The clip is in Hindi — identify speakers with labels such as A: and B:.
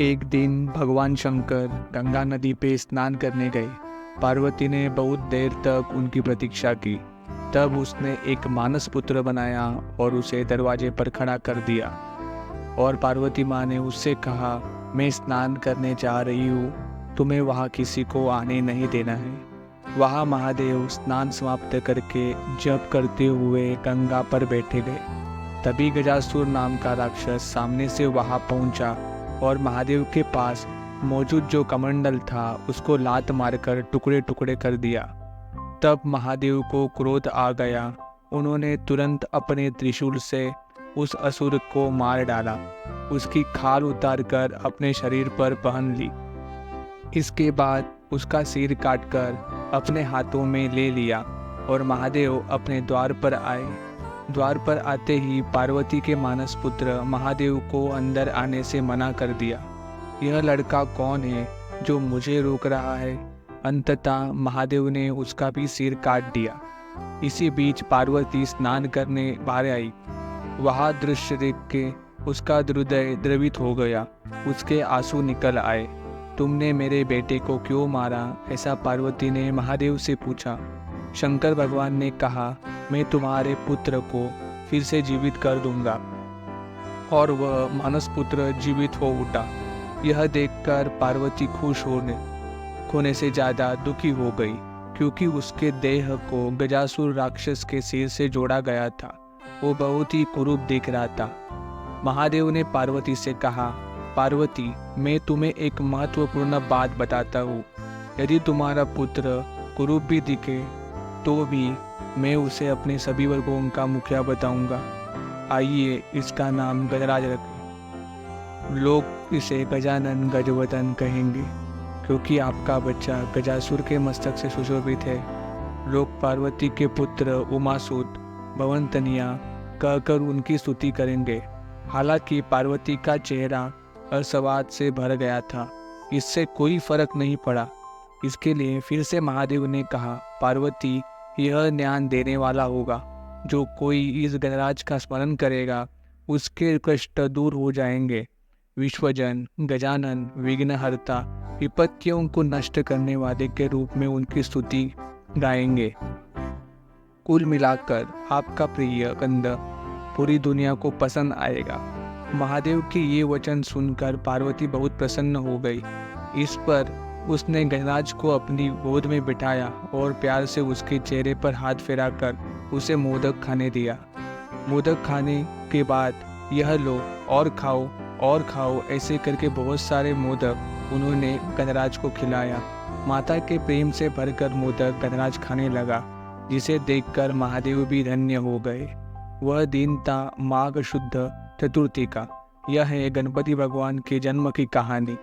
A: एक दिन भगवान शंकर गंगा नदी पे स्नान करने गए। पार्वती ने बहुत देर तक उनकी प्रतीक्षा की। तब उसने एक मानस पुत्र बनाया और उसे दरवाजे पर खड़ा कर दिया। और पार्वती माँ ने उससे कहा, मैं स्नान करने जा रही हूँ, तुम्हें वहाँ किसी को आने नहीं देना है। वहाँ महादेव स्नान समाप्त करके जप करते हुए गंगा पर बैठे गए। तभी गजासुर नाम का राक्षस सामने से वहाँ पहुँचा और महादेव के पास मौजूद जो कमंडल था उसको लात मारकर टुकड़े टुकड़े कर दिया। तब महादेव को क्रोध आ गया। उन्होंने तुरंत अपने त्रिशूल से उस असुर को मार डाला। उसकी खाल उतारकर अपने शरीर पर पहन ली। इसके बाद उसका सिर काटकर अपने हाथों में ले लिया और महादेव अपने द्वार पर आए। द्वार पर आते ही पार्वती के मानस पुत्र महादेव को अंदर आने से मना कर दिया। यह लड़का कौन है जो मुझे रोक रहा है? अंततः महादेव ने उसका भी सिर काट दिया। इसी बीच पार्वती स्नान करने बाहर आई। वह दृश्य देख के उसका हृदय द्रवित हो गया। उसके आंसू निकल आए। तुमने मेरे बेटे को क्यों मारा? ऐसा पार्वती ने महादेव से पूछा। शंकर भगवान ने कहा, मैं तुम्हारे पुत्र को फिर से जीवित कर दूंगा। और वह मानस पुत्र जीवित हो उठा। यह देखकर पार्वती खुश होने से ज़्यादा दुखी हो गई, क्योंकि उसके देह को गजासुर राक्षस के सिर से जोड़ा गया था। वो बहुत ही कुरूप दिख रहा था। महादेव ने पार्वती से कहा, पार्वती, मैं तुम्हें एक महत्वपूर्ण बात बताता हूँ। यदि तुम्हारा पुत्र कुरूप भी दिखे तो भी मैं उसे अपने सभी वर्गों का मुखिया बताऊंगा। आइए इसका नाम गजराज रखें। लोग इसे गजानन गजवदन कहेंगे, क्योंकि आपका बच्चा गजासुर के मस्तक से सुशोभित है। लोग पार्वती के पुत्र उमासुत भवंतनिया कहकर उनकी स्तुति करेंगे। हालांकि पार्वती का चेहरा असवाद से भर गया था। इससे कोई फर्क नहीं पड़ा। इसके लिए फिर से महादेव ने कहा, पार्वती, यह ज्ञान देने वाला होगा। जो कोई इस गणराज का स्मरण करेगा उसके कष्ट दूर हो जाएंगे। विश्वजन गजानन विघ्नहर्ता विपत्तियों को नष्ट करने वाले के रूप में उनकी स्तुति गाएंगे। कुल मिलाकर आपका प्रिय कंद पूरी दुनिया को पसंद आएगा। महादेव के ये वचन सुनकर पार्वती बहुत प्रसन्न हो गई। इस पर उसने गणराज को अपनी गोद में बिठाया और प्यार से उसके चेहरे पर हाथ फेराकर उसे मोदक खाने दिया। मोदक खाने के बाद यह लो और खाओ ऐसे करके बहुत सारे मोदक उन्होंने गणराज को खिलाया। माता के प्रेम से भरकर मोदक गणराज खाने लगा, जिसे देखकर महादेव भी धन्य हो गए। वह दिन था माघ शुद्ध चतुर्थी का। यह है गणपति भगवान के जन्म की कहानी।